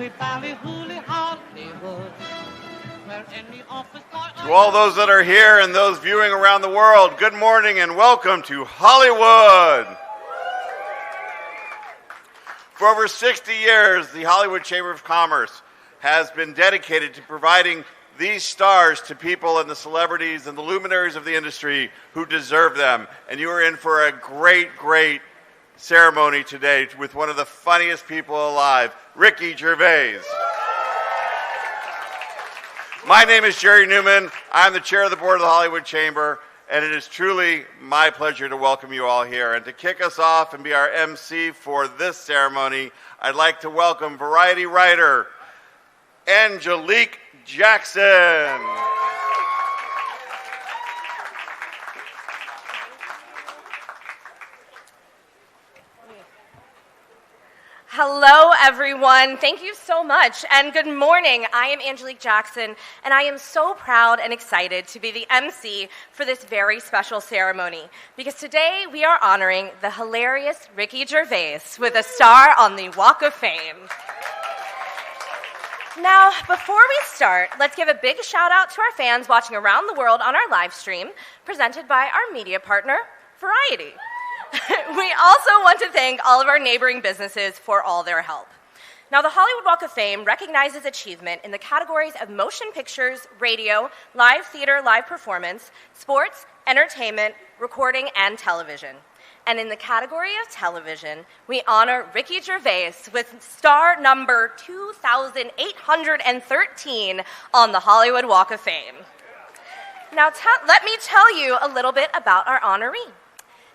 Happy Valley, Hooly, Hollywood. Where any office boy To all those that are here and those viewing around the world, good morning and welcome to Hollywood. For over 60 years, the Hollywood Chamber of Commerce has been dedicated to providing these stars to people and the celebrities and the luminaries of the industry who deserve them. And you are in for a great, great ceremony today with one of the funniest people alive, Ricky Gervais. My name is Jerry Newman. I'm the chair of the board of the Hollywood Chamber, and it is truly my pleasure to welcome you all here. And to kick us off and be our MC for this ceremony, I'd like to welcome variety writer Angelique Jackson. Hello, everyone. Thank you so much, and good morning. I am Angelique Jackson, and I am so proud and excited to be the MC for this very special ceremony, because today we are honoring the hilarious Ricky Gervais with a star on the Walk of Fame. Now, before we start, let's give a big shout out to our fans watching around the world on our live stream, presented by our media partner, Variety. We also want to thank all of our neighboring businesses for all their help. Now, the Hollywood Walk of Fame recognizes achievement in the categories of motion pictures, radio, live theater, live performance, sports, entertainment, recording, and television. And in the category of television, we honor Ricky Gervais with star number 2,813 on the Hollywood Walk of Fame. Now, let me tell you a little bit about our honoree.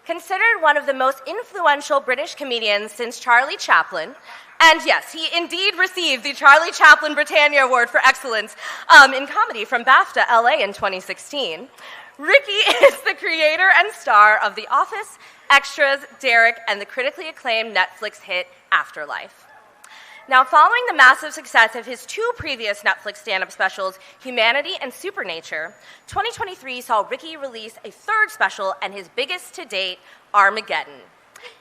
Considered one of the most influential British comedians since Charlie Chaplin, and yes, he indeed received the Charlie Chaplin Britannia Award for Excellence in Comedy from BAFTA LA in 2016, Ricky is the creator and star of The Office, Extras, Derek, and the critically acclaimed Netflix hit Afterlife. Now, following the massive success of his two previous Netflix stand-up specials, Humanity and Supernature, 2023 saw Ricky release a third special and his biggest to date, Armageddon.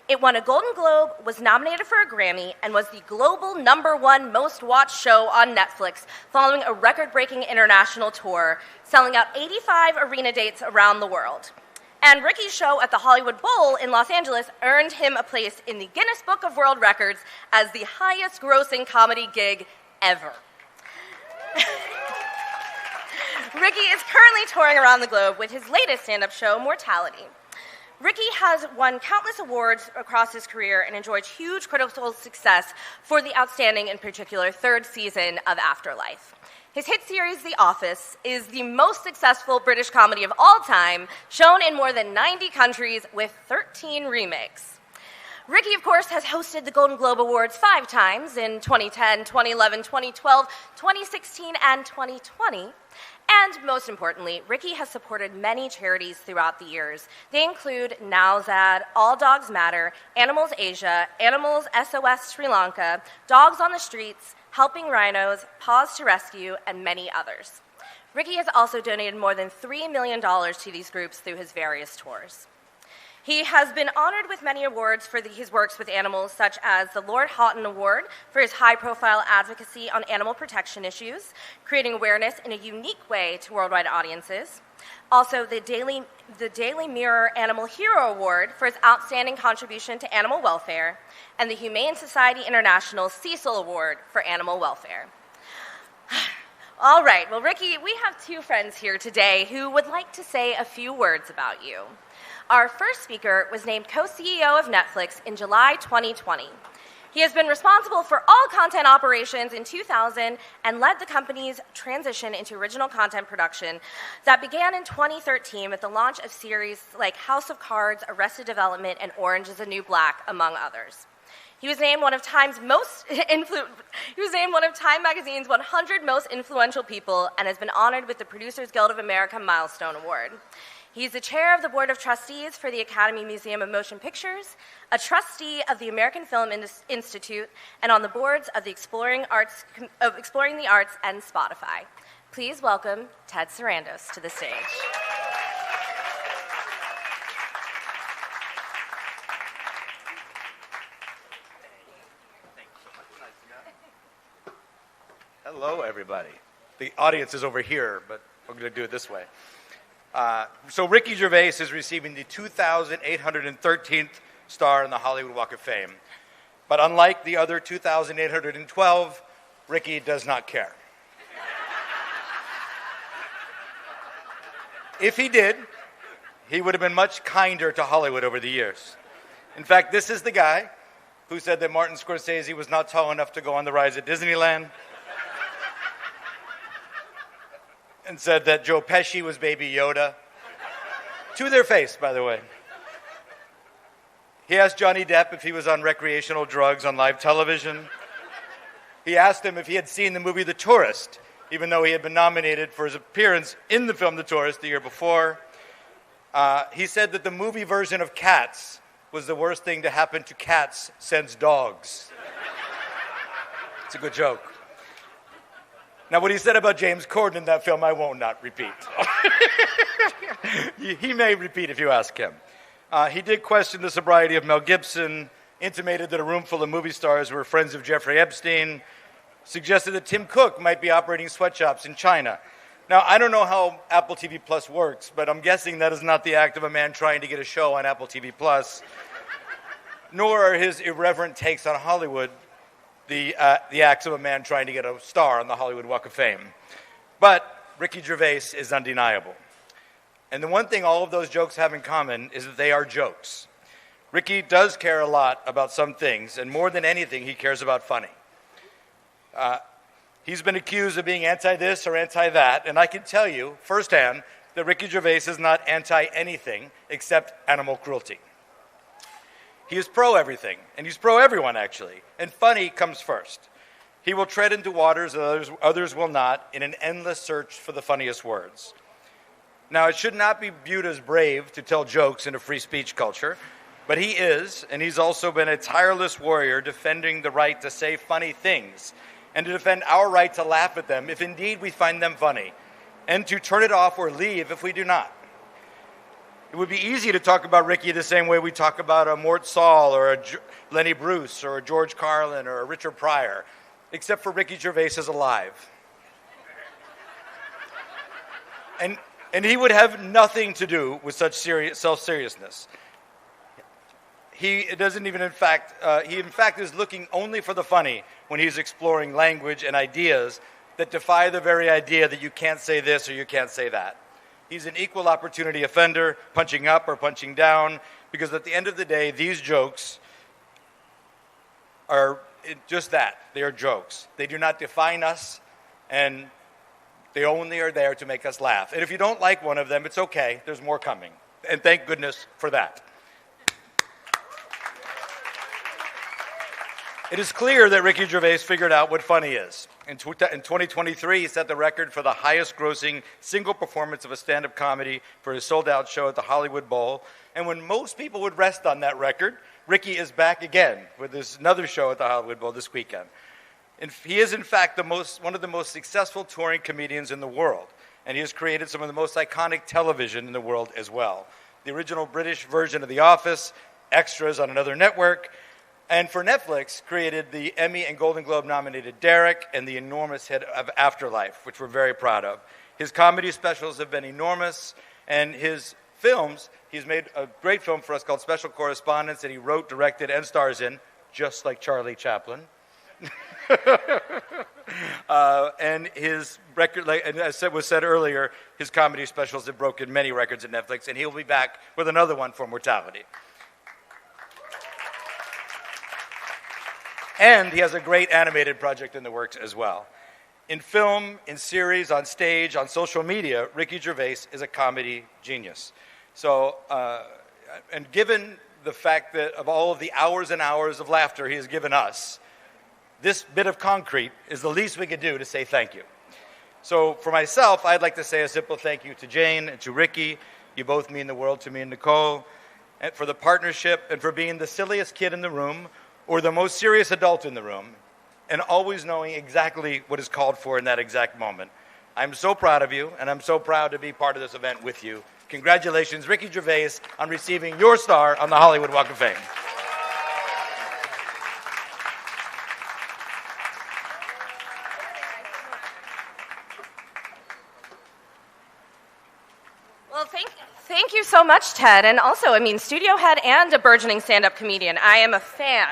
It won a Golden Globe, was nominated for a Grammy, and was the global #1 most watched show on Netflix, following a record-breaking international tour, selling out 85 arena dates around the world. And Ricky's show at the Hollywood Bowl in Los Angeles earned him a place in the Guinness Book of World Records as the highest-grossing comedy gig ever. Ricky is currently touring around the globe with his latest stand-up show, Mortality. Ricky has won countless awards across his career and enjoyed huge critical success for the outstanding, in particular, third season of Afterlife. His hit series, The Office, is the most successful British comedy of all time, shown in more than 90 countries with 13 remakes. Ricky, of course, has hosted the Golden Globe Awards 5 times in 2010, 2011, 2012, 2016, and 2020. And most importantly, Ricky has supported many charities throughout the years. They include NowZad, All Dogs Matter, Animals Asia, Animals SOS Sri Lanka, Dogs on the Streets, Helping Rhinos, Paws to Rescue, and many others. Ricky has also donated more than $3 million to these groups through his various tours. He has been honored with many awards for his works with animals, such as the Lord Houghton Award for his high-profile advocacy on animal protection issues, creating awareness in a unique way to worldwide audiences. Also, the Daily Mirror Animal Hero Award for his outstanding contribution to animal welfare, and the Humane Society International Cecil Award for animal welfare. All right, well, Ricky, we have two friends here today who would like to say a few words about you. Our first speaker was named co-CEO of Netflix in July 2020. He has been responsible for all content operations in 2000 and led the company's transition into original content production that began in 2013 with the launch of series like House of Cards, Arrested Development, and Orange is the New Black, among others. He was named one of Time Magazine's 100 Most Influential People and has been honored with the Producers Guild of America Milestone Award. He's the chair of the Board of Trustees for the Academy Museum of Motion Pictures, a trustee of the American Film Institute, and on the boards of the Exploring the Arts and Spotify. Please welcome Ted Sarandon to the stage. Hello, everybody. The audience is over here, but we're going to do it this way. So Ricky Gervais is receiving the 2,813th star on the Hollywood Walk of Fame. But unlike the other 2,812, Ricky does not care. If he did, he would have been much kinder to Hollywood over the years. In fact, this is the guy who said that Martin Scorsese was not tall enough to go on the rides at Disneyland, and said that Joe Pesci was Baby Yoda. To their face, by the way. He asked Johnny Depp if he was on recreational drugs on live television. He asked him if he had seen the movie The Tourist, even though he had been nominated for his appearance in the film The Tourist the year before. He said that the movie version of Cats was the worst thing to happen to cats since dogs. It's a good joke. Now, what he said about James Corden in that film, I won't not repeat. He may repeat if you ask him. He did question the sobriety of Mel Gibson, intimated that a room full of movie stars were friends of Jeffrey Epstein, suggested that Tim Cook might be operating sweatshops in China. Now, I don't know how Apple TV Plus works, but I'm guessing that is not the act of a man trying to get a show on Apple TV Plus, nor are his irreverent takes on Hollywood the acts of a man trying to get a star on the Hollywood Walk of Fame. But Ricky Gervais is undeniable. And the one thing all of those jokes have in common is that they are jokes. Ricky does care a lot about some things, and more than anything, he cares about funny. He's been accused of being anti-this or anti-that, and I can tell you firsthand that Ricky Gervais is not anti-anything except animal cruelty. He is pro-everything, and he's pro-everyone, actually, and funny comes first. He will tread into waters that others will not in an endless search for the funniest words. Now, it should not be viewed as brave to tell jokes in a free speech culture, but he is, and he's also been a tireless warrior defending the right to say funny things and to defend our right to laugh at them if indeed we find them funny, and to turn it off or leave if we do not. It would be easy to talk about Ricky the same way we talk about a Mort Saul or a Lenny Bruce or a George Carlin or a Richard Pryor, except for Ricky Gervais is alive. And he would have nothing to do with such self-seriousness. He doesn't even, in fact, is looking only for the funny when he's exploring language and ideas that defy the very idea that you can't say this or you can't say that. He's an equal opportunity offender, punching up or punching down, because at the end of the day, these jokes are just that. They are jokes. They do not define us, and they only are there to make us laugh. And if you don't like one of them, it's okay. There's more coming. And thank goodness for that. It is clear that Ricky Gervais figured out what funny is. In 2023, he set the record for the highest-grossing single performance of a stand-up comedy for his sold-out show at the Hollywood Bowl. And when most people would rest on that record, Ricky is back again with another show at the Hollywood Bowl this weekend. And he is, in fact, one of the most successful touring comedians in the world. And he has created some of the most iconic television in the world as well. The original British version of The Office, extras on another network, and for Netflix, created the Emmy and Golden Globe nominated Derek and the enormous hit of Afterlife, which we're very proud of. His comedy specials have been enormous, and his films, he's made a great film for us called Special Correspondence that he wrote, directed, and stars in, just like Charlie Chaplin. And his record, and as was said earlier, his comedy specials have broken many records at Netflix, and he'll be back with another one for Mortality. And he has a great animated project in the works as well. In film, in series, on stage, on social media, Ricky Gervais is a comedy genius. So, and given the fact that of all of the hours and hours of laughter he has given us, this bit of concrete is the least we could do to say thank you. So for myself, I'd like to say a simple thank you to Jane and to Ricky. You both mean the world to me and Nicole, and for the partnership and for being the silliest kid in the room or the most serious adult in the room, and always knowing exactly what is called for in that exact moment. I'm so proud of you, and I'm so proud to be part of this event with you. Congratulations, Ricky Gervais, on receiving your star on the Hollywood Walk of Fame. Thank you so much, Ted. And also, I mean, studio head and a burgeoning stand-up comedian. I am a fan.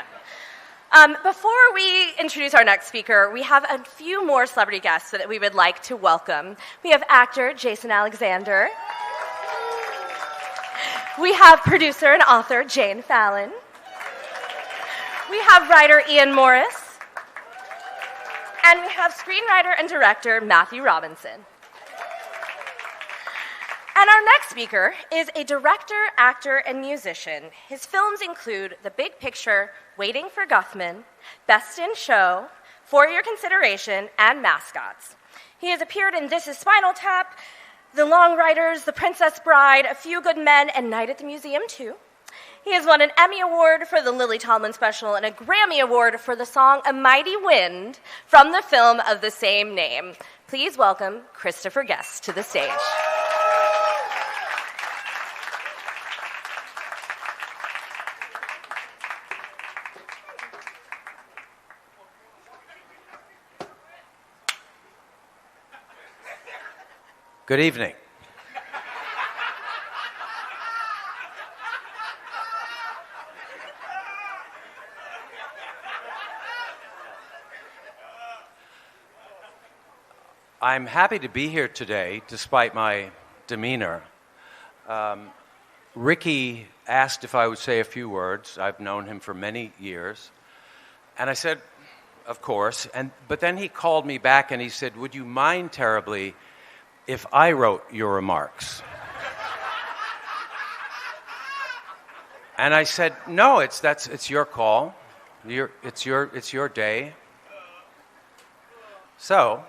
Before we introduce our next speaker, we have a few more celebrity guests that we would like to welcome. We have actor Jason Alexander. We have producer and author Jane Fallon. We have writer Ian Morris. And we have screenwriter and director Matthew Robinson. And our next speaker is a director, actor, and musician. His films include The Big Picture, Waiting for Guffman, Best in Show, For Your Consideration, and Mascots. He has appeared in This Is Spinal Tap, The Long Riders, The Princess Bride, A Few Good Men, and Night at the Museum 2. He has won an Emmy Award for the Lily Tomlin Special and a Grammy Award for the song A Mighty Wind from the film of the same name. Please welcome Christopher Guest to the stage. Good evening. I'm happy to be here today, despite my demeanor. Ricky asked if I would say a few words. I've known him for many years. And I said, of course. But then he called me back and he said, would you mind terribly if I wrote your remarks? And I said, no, it's your call. It's your day. So,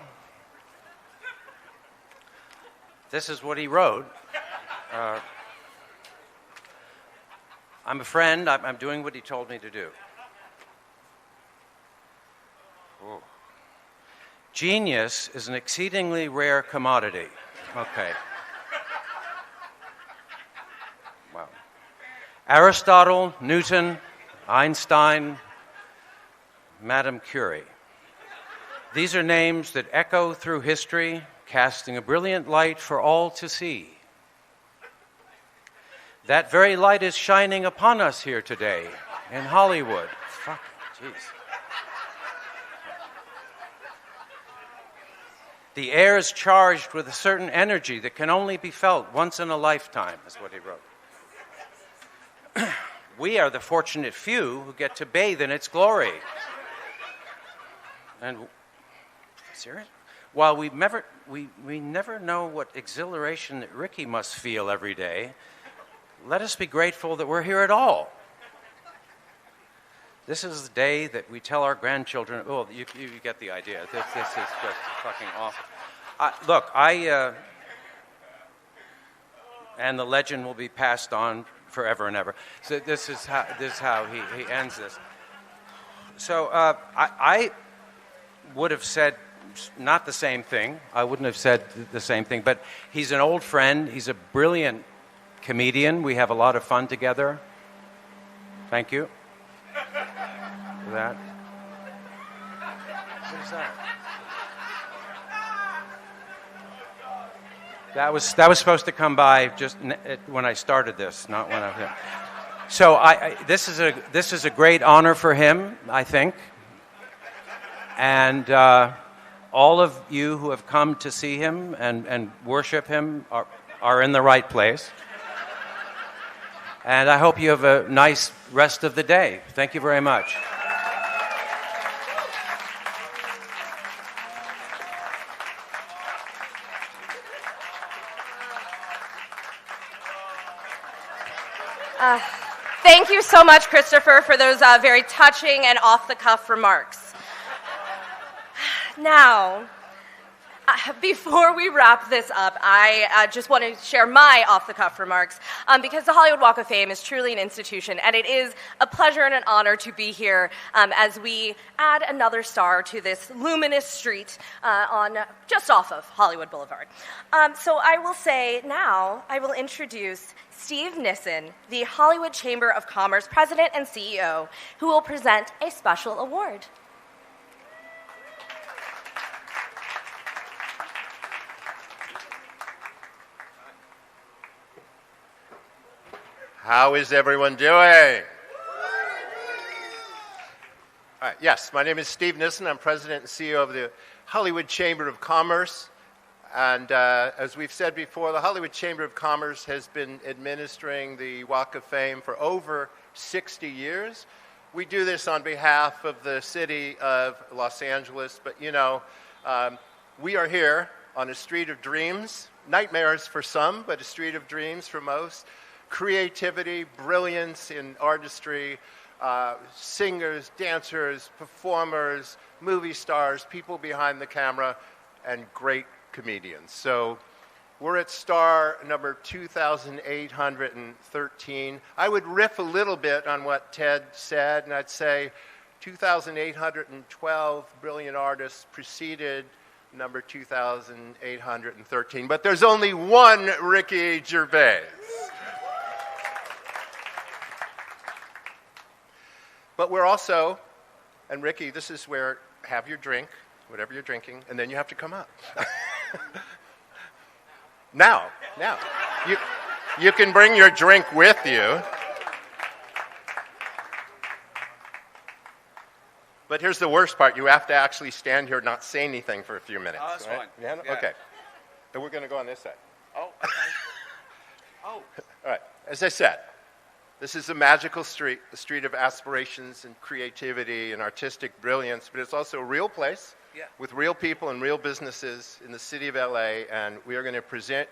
this is what he wrote. I'm a friend. I'm doing what he told me to do. Whoa. Genius is an exceedingly rare commodity. Okay. Wow. Aristotle, Newton, Einstein, Madame Curie. These are names that echo through history, casting a brilliant light for all to see. That very light is shining upon us here today in Hollywood. Fuck, jeez. The air is charged with a certain energy that can only be felt once in a lifetime, is what he wrote. We are the fortunate few who get to bathe in its glory. And, serious? While we never know what exhilaration that Ricky must feel every day, let us be grateful that we're here at all. This is the day that we tell our grandchildren, oh, you get the idea. This is just fucking awful. Look, and the legend will be passed on forever and ever. So this is how he ends this. So I would have said not the same thing. I wouldn't have said the same thing, but he's an old friend. He's a brilliant comedian. We have a lot of fun together. Thank you for that. What is that? That was supposed to come by just when I started this, not when I. So this is a great honor for him, I think, and all of you who have come to see him and worship him are in the right place. And I hope you have a nice rest of the day. Thank you very much. Thank you so much, Christopher, for those very touching and off-the-cuff remarks. Now, before we wrap this up, I just want to share my off-the-cuff remarks because the Hollywood Walk of Fame is truly an institution, and it is a pleasure and an honor to be here as we add another star to this luminous street just off of Hollywood Boulevard. So I will say now, I will introduce Steve Nissen, the Hollywood Chamber of Commerce President and CEO, who will present a special award. How is everyone doing? All right, yes, my name is Steve Nissen. I'm president and CEO of the Hollywood Chamber of Commerce. And as we've said before, the Hollywood Chamber of Commerce has been administering the Walk of Fame for over 60 years. We do this on behalf of the city of Los Angeles, but you know, we are here on a street of dreams, nightmares for some, but a street of dreams for most. Creativity, brilliance in artistry, singers, dancers, performers, movie stars, people behind the camera, and great comedians. So we're at star number 2,813. I would riff a little bit on what Ted said, and I'd say 2,812 brilliant artists preceded number 2,813. But there's only one Ricky Gervais. But we're also, and Ricky, this is where have your drink, whatever you're drinking, and then you have to come up. Now, you can bring your drink with you. But here's the worst part. You have to actually stand here and not say anything for a few minutes. Oh, that's right? fine. Yeah? Yeah. Okay. And we're going to go on this side. Oh, okay. Oh. All right. As I said, this is a magical street, a street of aspirations and creativity and artistic brilliance, but it's also a real place with real people and real businesses in the city of LA, and we are going to present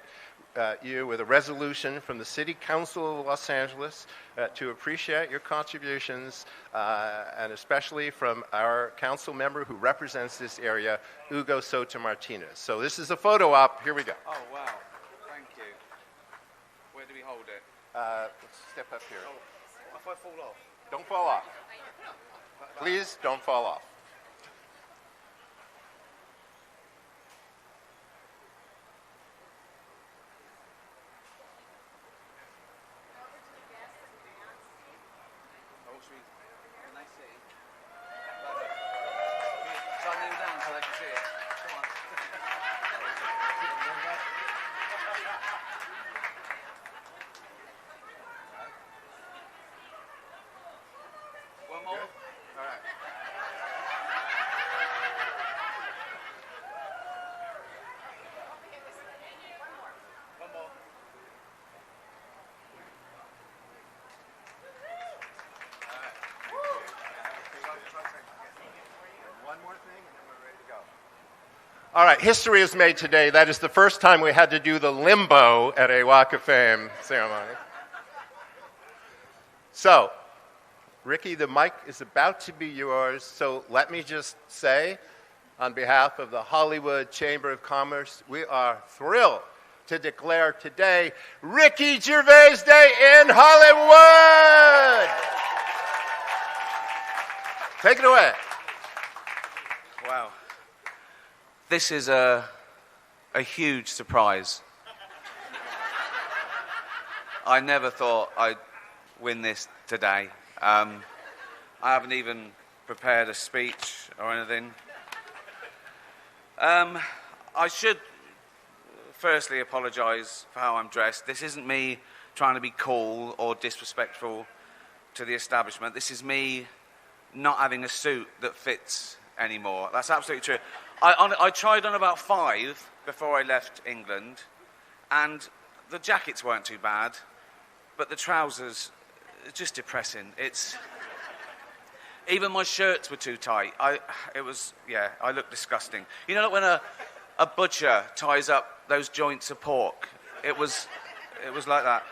you with a resolution from the City Council of Los Angeles to appreciate your contributions, and especially from our council member who represents this area, Hugo Soto Martinez. So this is a photo op. Here we go. Oh, wow. Thank you. Where do we hold it? Let's step up here. Oh, if I fall off. Don't fall off. Please don't fall off. Can they see? Shall I kneel down so they can see it? Come on. One more? All right. One more. One more thing, and then we're ready to go. All right, history is made today. That is the first time we had to do the limbo at a Walk of Fame ceremony. So, Ricky, the mic is about to be yours. So let me just say, on behalf of the Hollywood Chamber of Commerce, we are thrilled to declare today Ricky Gervais Day in Hollywood. Take it away. Wow. This is a huge surprise. I never thought I'd win this today. I haven't even prepared a speech or anything. I should firstly apologise for how I'm dressed. This isn't me trying to be cool or disrespectful to the establishment. This is me not having a suit that fits anymore. That's absolutely true. I tried on about 5 before I left England, and the jackets weren't too bad, but the trousers, just depressing. Even my shirts were too tight. I looked disgusting. You know, like when a butcher ties up those joints of pork. It was like that.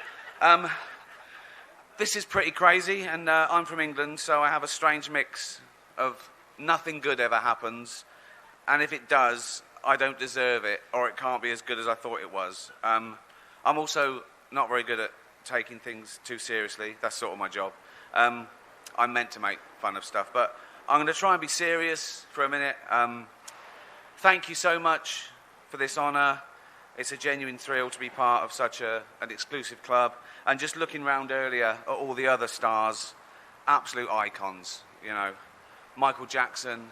This is pretty crazy, and I'm from England, so I have a strange mix of nothing good ever happens, and if it does, I don't deserve it, or it can't be as good as I thought it was. I'm also not very good at taking things too seriously. That's sort of my job. I'm meant to make fun of stuff, but I'm going to try and be serious for a minute. Thank you so much for this honour. It's a genuine thrill to be part of such an exclusive club. And just looking round earlier at all the other stars, absolute icons, you know. Michael Jackson,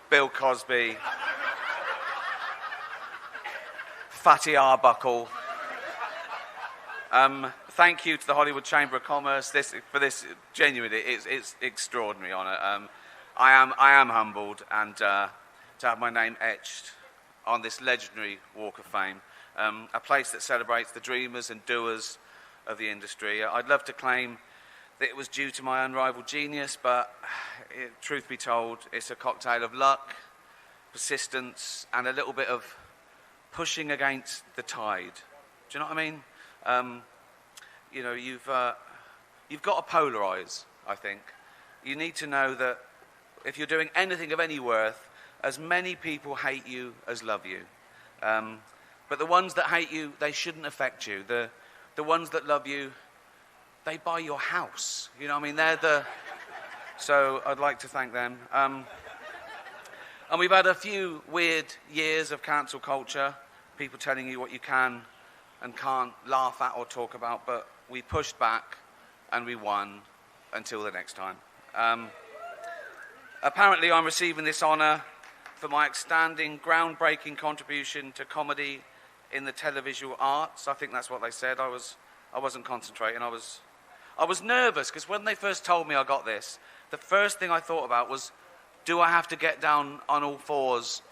Bill Cosby, Fatty Arbuckle. thank you to the Hollywood Chamber of Commerce for this. Genuinely, it's extraordinary honour. I am humbled, and to have my name etched on this legendary Walk of Fame, a place that celebrates the dreamers and doers of the industry. I'd love to claim that it was due to my unrivaled genius, but truth be told, it's a cocktail of luck, persistence, and a little bit of pushing against the tide. Do you know what I mean? You know, you've got to polarize, I think. You need to know that if you're doing anything of any worth, as many people hate you as love you. But the ones that hate you, they shouldn't affect you. The ones that love you, they buy your house. You know what I mean? So I'd like to thank them. And we've had a few weird years of cancel culture, people telling you what you can and can't laugh at or talk about, but we pushed back and we won until the next time. Apparently I'm receiving this honour for my outstanding, groundbreaking contribution to comedy in the televisual arts. I think that's what they said. I wasn't concentrating. I was nervous because when they first told me I got this, the first thing I thought about was, do I have to get down on all fours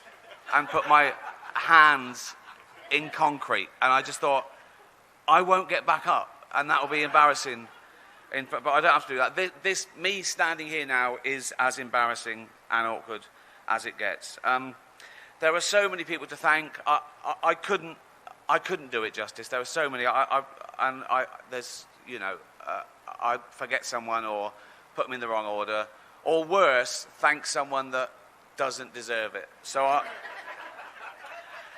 and put my hands in concrete? And I just thought, I won't get back up, and that will be embarrassing. But I don't have to do that. Me standing here now is as embarrassing and awkward as it gets. There are so many people to thank. I couldn't do it justice. There are so many. There's, you know, I forget someone or put them in the wrong order, or worse, thank someone that doesn't deserve it. So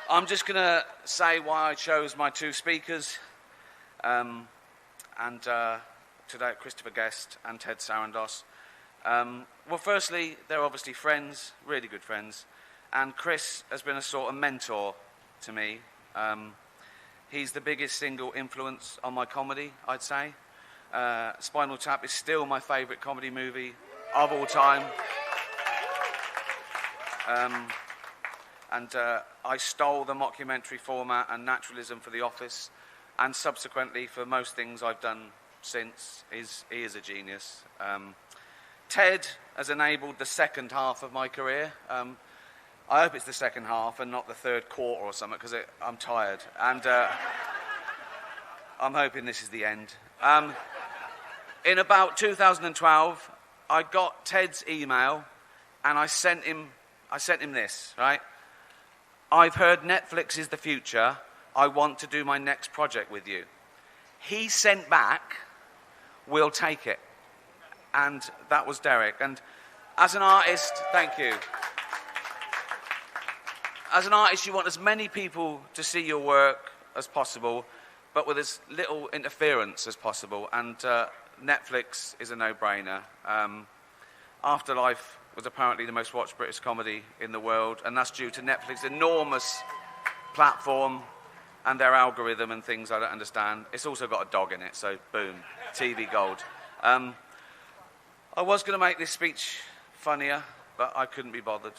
I'm just going to say why I chose my two speakers, today, Christopher Guest and Ted Sarandon. Well, firstly, they're obviously friends, really good friends, and Chris has been a sort of mentor to me. He's the biggest single influence on my comedy, I'd say. Spinal Tap is still my favourite comedy movie of all time. I stole the mockumentary format and naturalism for The Office, and subsequently for most things I've done since. He is a genius. Ted has enabled the second half of my career. I hope it's the second half and not the third quarter or something, because I'm tired. And I'm hoping this is the end. In about 2012, I got Ted's email, and I sent him this, right? I've heard Netflix is the future. I want to do my next project with you. He sent back, we'll take it. And that was Derek. And as an artist, thank you. As an artist, you want as many people to see your work as possible, but with as little interference as possible. And Netflix is a no-brainer. Afterlife was apparently the most watched British comedy in the world, and that's due to Netflix's enormous platform and their algorithm and things I don't understand. It's also got a dog in it, so boom, TV gold. I was going to make this speech funnier, but I couldn't be bothered.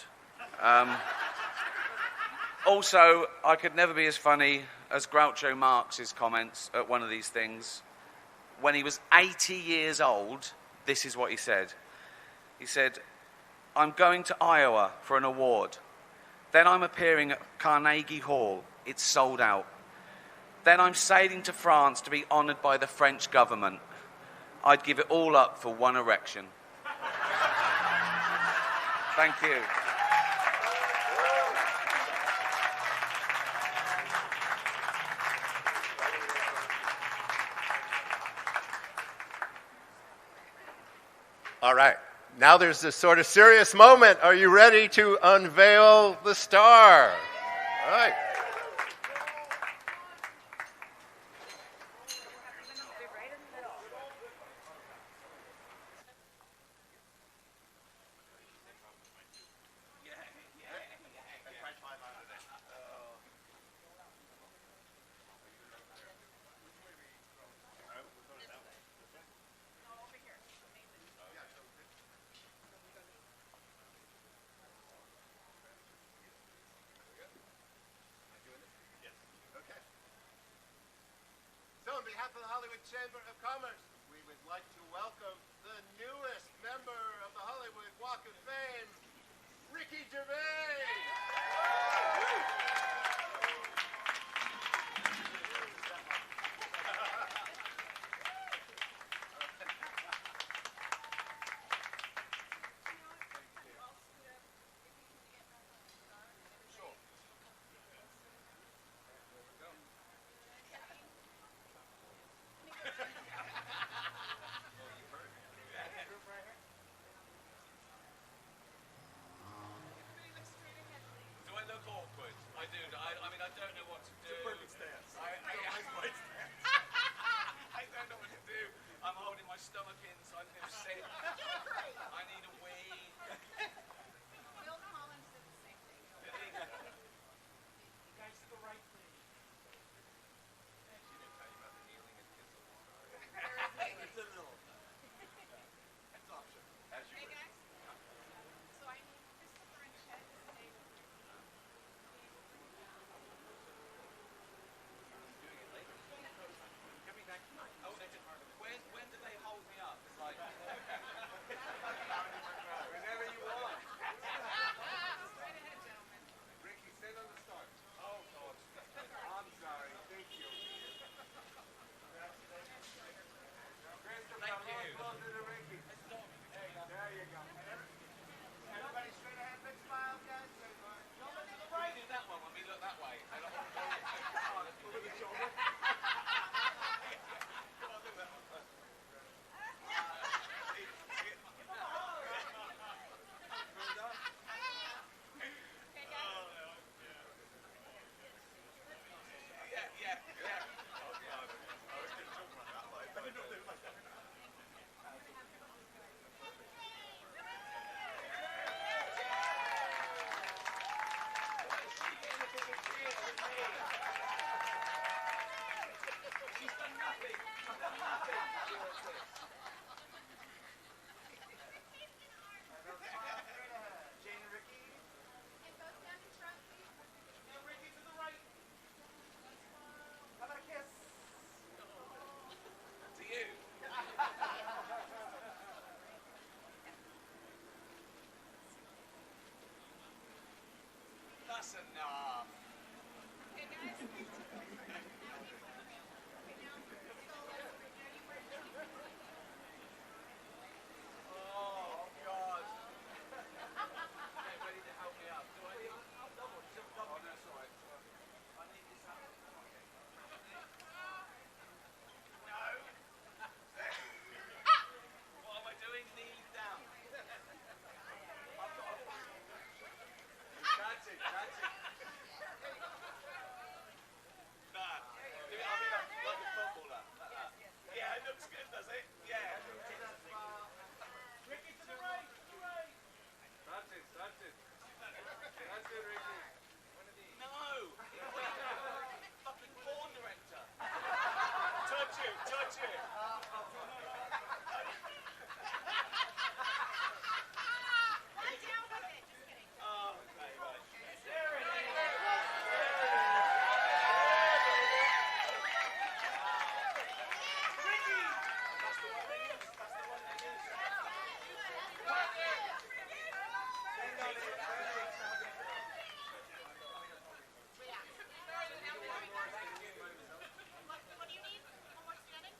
Also, I could never be as funny as Groucho Marx's comments at one of these things. When he was 80 years old, this is what he said. He said, I'm going to Iowa for an award. Then I'm appearing at Carnegie Hall. It's sold out. Then I'm sailing to France to be honoured by the French government. I'd give it all up for one erection. Thank you. All right. Now there's this sort of serious moment. Are you ready to unveil the star? All right. behalf of the Hollywood Chamber of Commerce, we would like to welcome the newest member of the Hollywood Walk of Fame, Ricky Gervais. Do I look awkward? I do. I mean, I don't know what to do. It's a perfect stance. I don't know what to do. I'm holding my stomach in, so I'm going to sit. I need a wee. Bill Collins did the same thing. You guys to the right, please. She didn't tell you about the kneeling and kissing. It's a little. That's optional. As you Hey wish. guys, so I need Christopher and Ted to stay with me. Coming back tonight. Oh, when do they hold me up? It's like whenever you want. Straight ahead, gentlemen. Ricky, sit on the start. Oh God. I'm sorry. Thank you. Thank you. Closer to Ricky. There you go. Everybody straight ahead, big smiles, guys. Right. Do that one when we look that way. Over the shoulder. Okay, guys. Yeah. She's done nothing. Jane and Ricky. And both down in front, please. And Ricky to the right. How about a kiss? To you. That's enough. Okay, guys. Okay, now, Oh God. Okay, ready to help me up. Do I need? I'll double. Oh, that's all right. I need this up. No. What am I doing? Kneeling down. That's it. Nah. I'll be like a footballer. Like that. Yeah, it looks good, does it? Yeah. Ricky to the right. That's it. That's it, Ricky. No! Fucking porn director! Touch it! Get down with it. Just kidding. Oh, okay, right. There it is. Ricky! That's the one they use. What do you need? One more standing?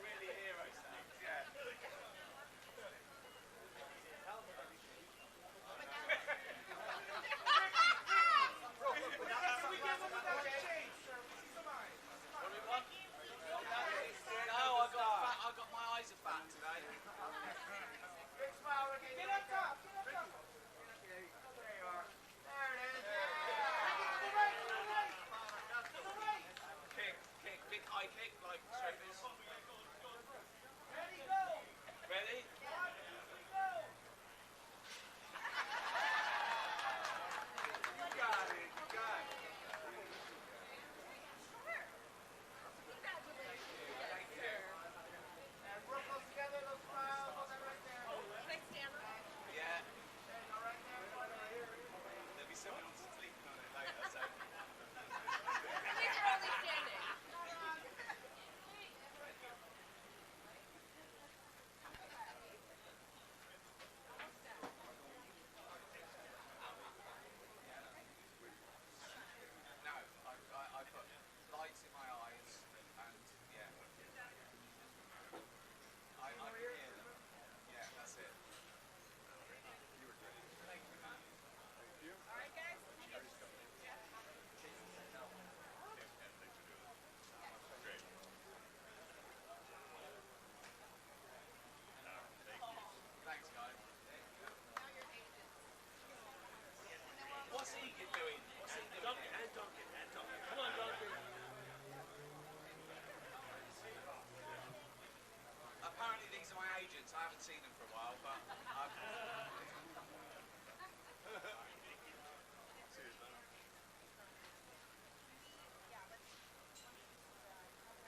Really hero sounds, yeah. That's what we get when we got the change, sir. Come on. What do we want? No, I got my eyes are fat today. Big smile, Ricky. Get up top. There you are. There it is. To the right. Kick, big high kick like strippers. Ready, go. Ready? Go. You got it. And real close together, those smiles. Hold that right there. Can I stand? Yeah. There you go, right there. agents. I haven't seen them for a while.